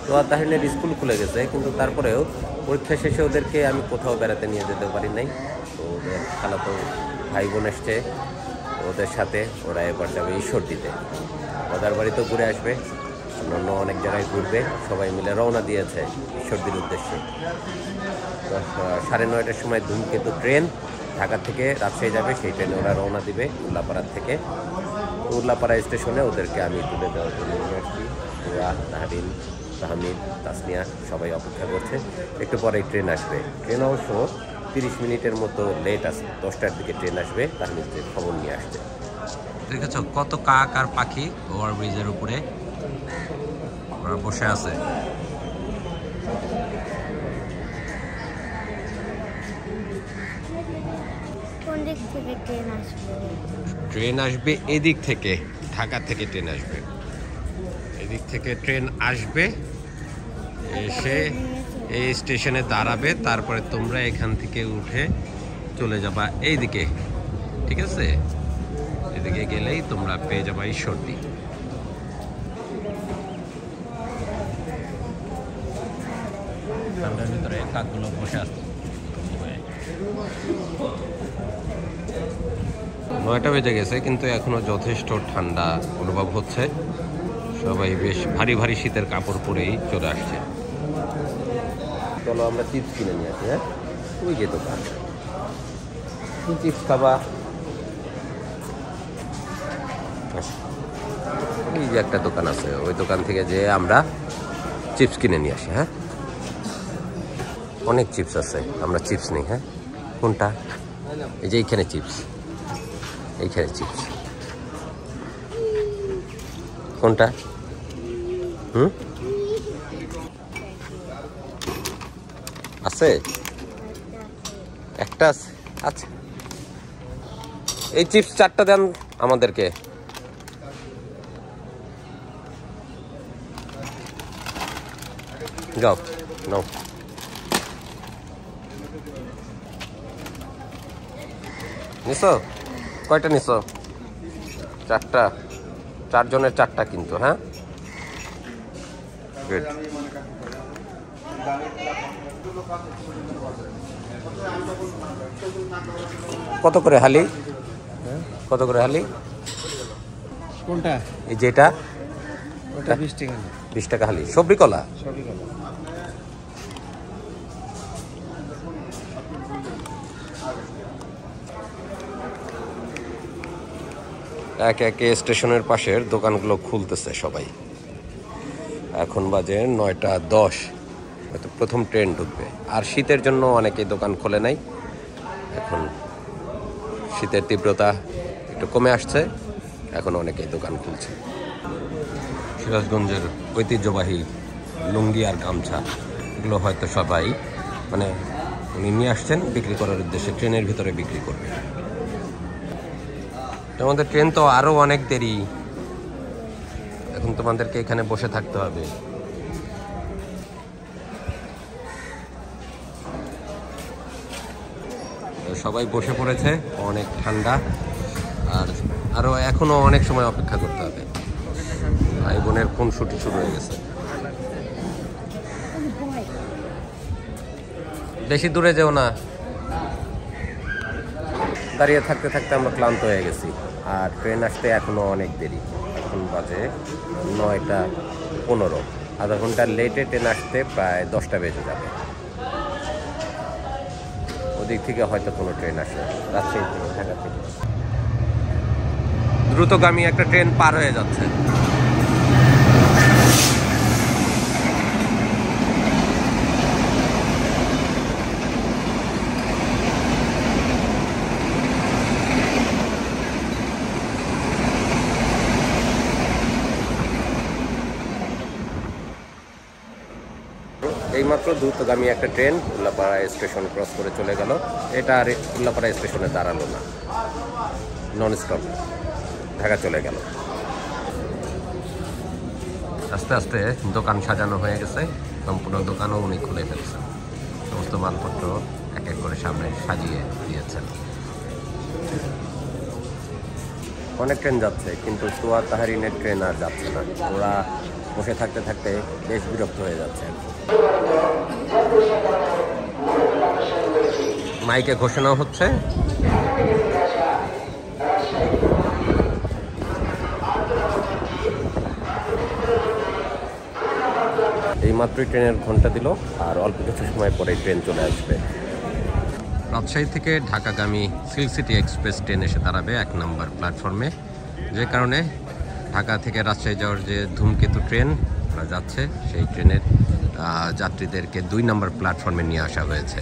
তো তাহরিনের স্কুল খুলে গেছে, কিন্তু তারপরেও পরীক্ষা শেষে ওদেরকে আমি কোথাও বেড়াতে নিয়ে যেতে পারি নাই। তো ওদের খালাতো ভাই বোন এসছে, ওদের সাথে ওরা এবার যাবে ঈশ্বরদীতে, দাদার বাড়িতেও ঘুরে আসবে, অন্য অনেক জায়গায় ঘুরবে। সবাই মিলে রওনা দিয়েছে ঈশ্বরদীর উদ্দেশ্যে। 9:30টার সময় ধূমকেতু ট্রেন ঢাকা থেকে রাজশাহী যাবে, সেই ট্রেনে ওরা রওনা দিবে উল্লাপাড়ার থেকে। উল্লাপাড়া স্টেশনে ওদেরকে আমি তুলে দেওয়ার জন্য নিয়ে আসছি। ওরা, তাহরিন, তাহমিদ, তাসনিয়া সবাই অপেক্ষা করছে। একটু পরেই ট্রেন আসবে। ট্রেন অবশ্য 30 মিনিটের মতো লেট আছে, 10টার দিকে ট্রেন আসবে। তাহমিদকে খবর নিয়ে আসবে। দেখেছ কত কাক আর পাখি ওভারব্রিজের উপরে ওরা বসে আছে। কোন দিক থেকে ট্রেন আসবে? ট্রেন আসবে এদিক থেকে, ঢাকা থেকে ট্রেন আসবে, এদিক থেকে ট্রেন আসবে, এসে এই স্টেশনে দাঁড়াবে। তারপরে তোমরা এখান থেকে উঠে চলে যাবা এইদিকে, ঠিক আছে? এদিকে গেলেই তোমরা পেয়ে যাবা ঈশ্বরদী। ঠান্ডার ভিতরে কাকগুলো বসে আসতো। 9টা বেজে গেছে, কিন্তু এখনো যথেষ্ট ঠান্ডা অনুভব হচ্ছে। সবাই বেশ ভারী ভারী শীতের কাপড় পরেই চলে আসছে। চলো আমরা চিপস কিনে নিয়ে আসি। হ্যাঁ, ওই যে দোকান, কি চিপস খাবা? এই যে একটা দোকান আছে, ওই দোকান থেকে যে আমরা চিপস কিনে নিয়ে আসি। হ্যাঁ, অনেক চিপস আছে, আমরা চিপস নিই। হ্যাঁ, কোনটা? এই যে এইখানে চিপস, এইখানে চিপস। কোনটা? আছে, একটা আছে। আচ্ছা, এই চিপস 4টা দেন আমাদেরকে। যাও নাও। নিছো? কয়টা নিছো? 4টা। 4 জনের 4টা কিন্তু। হ্যাঁ, গুড। কত করে হালি? কত করে হালি? কোনটা? এই যেটা, ওটা 20 টাকা। 20 টাকা হালি। সবরি কলা? সবই কলা। একে একে স্টেশনের পাশের দোকানগুলো খুলতেছে সবাই। এখন বাজে 9:10, হয়তো প্রথম ট্রেন ঢুকবে। আর শীতের জন্য অনেকেই দোকান খোলে নাই। এখন শীতের তীব্রতা একটু কমে আসছে, এখন অনেকেই দোকান খুলছে। সিরাজগঞ্জের ঐতিহ্যবাহী লুঙ্গি আর গামছা, এগুলো হয়তো সবাই মানে উনি নিয়ে আসছেন বিক্রি করার উদ্দেশ্যে, ট্রেনের ভিতরে বিক্রি করবে। তোমাদের ট্রেন তো আরো অনেক দেরি, এখন তোমাদেরকে এখানে বসে থাকতে হবে। সবাই বসে পড়েছে, অনেক ঠান্ডা, আর আরো এখনো অনেক সময় অপেক্ষা করতে হবে। ভাই বোনের খুনসুটি শুরু হয়ে গেছে। বেশি দূরে যেও না। দাঁড়িয়ে থাকতে থাকতে আমরা ক্লান্ত হয়ে গেছি, আর ট্রেন আসতে এখনো অনেক দেরি। এখন বাজে 9:15, আধা ঘন্টা লেটে ট্রেন আসতে প্রায় 10টা বেজে যাবে। ওদিক থেকে হয়তো কোনো ট্রেন আসে, রাজশাহী থেকে, ঢাকা থেকে। দ্রুতগামী একটা ট্রেন পার হয়ে যাচ্ছে। এইমাত্র দ্রুতগামী একটা ট্রেন উল্লাপাড়া স্টেশন ক্রস করে চলে গেল। এটা আর উল্লাপাড়া স্টেশনে দাঁড়ালো না, নন স্টপ ঢাকা চলে গেল। আস্তে আস্তে দোকান সাজানো হয়ে গেছে, সম্পূর্ণ দোকানও উনি খুলে ফেলছেন। সমস্ত মালপত্র এক এক করে সামনে সাজিয়ে দিয়েছেন। অনেক ট্রেন যাচ্ছে, কিন্তু সোয়া তাহরিনের ট্রেন আর যাচ্ছে না। ওরা বসে থাকতে থাকতে বেশ বিরক্ত হয়ে যাচ্ছে। মাইকে ঘোষণা হচ্ছে এইমাত্রই ট্রেনের ঘন্টা দিল, আর অল্প কিছু সময় পরে ট্রেন চলে আসবে। রাজশাহী থেকে ঢাকাগামী সিল্ক সিটি এক্সপ্রেস ট্রেন এসে দাঁড়াবে 1 নম্বর প্ল্যাটফর্মে, যে কারণে ঢাকা থেকে রাজশাহী যাওয়ার যে ধূমকেতু ট্রেন যাচ্ছে সেই ট্রেনের যাত্রীদেরকে 2 নম্বর প্ল্যাটফর্মে নিয়ে আসা হয়েছে।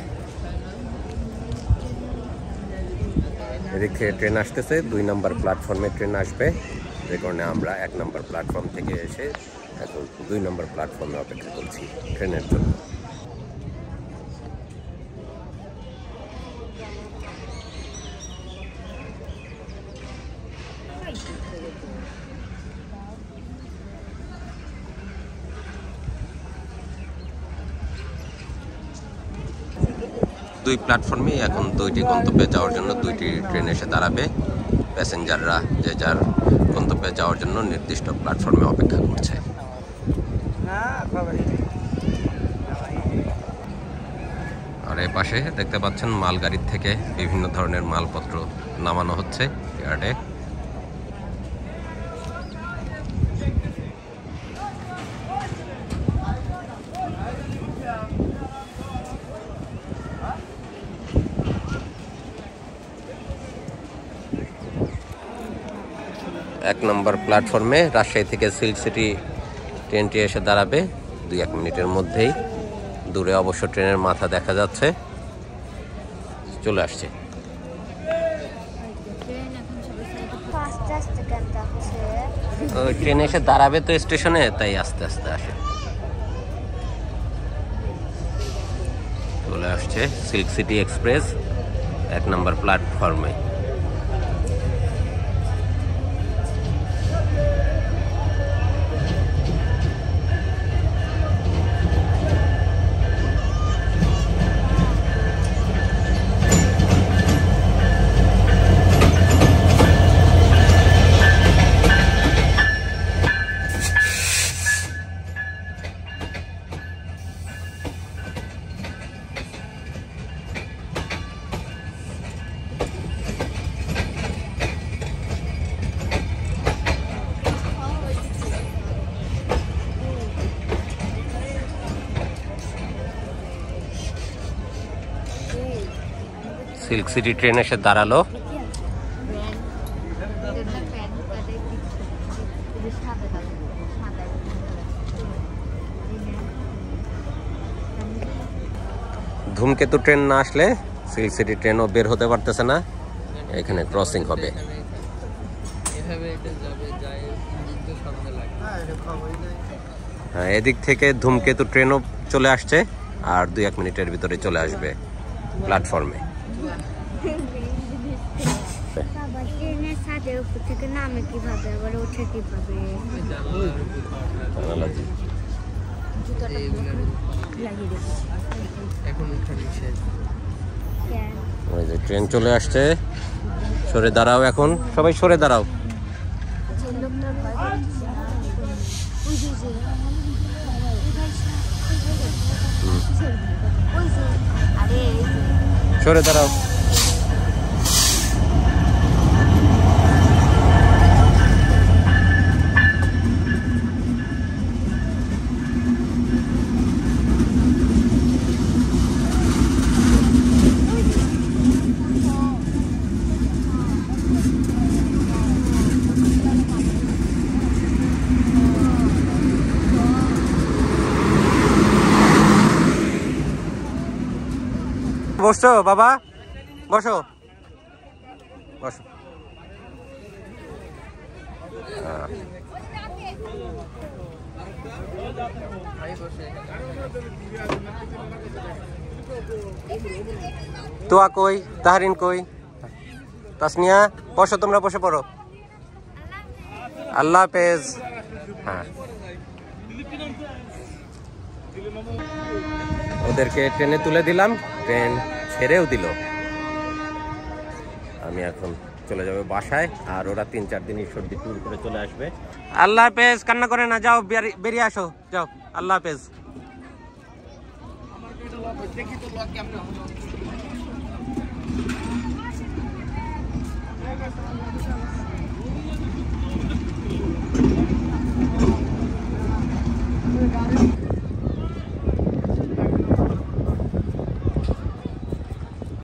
এদিক থেকে ট্রেন আসতেছে, 2 নম্বর প্ল্যাটফর্মে ট্রেন আসবে, যে কারণে আমরা 1 নম্বর প্ল্যাটফর্ম থেকে এসে এখন 2 নম্বর প্ল্যাটফর্মে অপেক্ষা করছি ট্রেনের জন্য। দুই প্ল্যাটফর্মে এখন 2টি গন্তব্যে যাওয়ার জন্য 2টি ট্রেন এসে দাঁড়াবে। প্যাসেঞ্জাররা যে যার গন্তব্যে যাওয়ার জন্য নির্দিষ্ট প্ল্যাটফর্মে অপেক্ষা করছে। আর এই পাশে দেখতে পাচ্ছেন মালগাড়ির থেকে বিভিন্ন ধরনের মালপত্র নামানো হচ্ছে ইয়ার্ডে। এক নম্বর প্ল্যাটফর্মে রাজশাহী থেকে সিল্ক সিটি ট্রেনটি এসে দাঁড়াবে 2-1 মিনিটের মধ্যেই। দূরে অবশ্য ট্রেনের মাথা দেখা যাচ্ছে, চলে আসছে। ট্রেন এসে দাঁড়াবে তো স্টেশনে, তাই আস্তে আস্তে আসে। চলে আসছে সিল্ক সিটি এক্সপ্রেস 1 নম্বর প্ল্যাটফর্মে। সিল্ক সিটি ট্রেন এসে দাঁড়ালো। ধূমকেতু ট্রেন না আসলে সিল্ক সিটি ট্রেনও বের হতে পারতেছে না, এখানে ক্রসিং হবে। হ্যাঁ, এদিক থেকে ধূমকেতু ট্রেনও চলে আসছে, আর 2-1 মিনিটের ভিতরে চলে আসবে প্ল্যাটফর্মে। ট্রেন চলে আসছে, সরে দাঁড়াও, এখন সবাই সরে দাঁড়াও। সরে দাঁড়াও। বসো বাবা, বসো বসো। তোয়া কই, তাহরিন কই, তাসনিয়া বসো, তোমরা বসে পড়ো। আল্লাহ হাফেজ। হ্যাঁ, ওদেরকে ট্রেনে তুলে দিলাম, ট্রেন ছেড়েও দিল। আমি এখন চলে যাবে বাসায়, আর ওরা 3-4 দিন ঈশ্বরদী ট্যুর করে চলে আসবে। আল্লাহ হাফেজ, কান্না করে না, যাও বেরিয়ে আসো, যাও, আল্লাহ হাফেজ।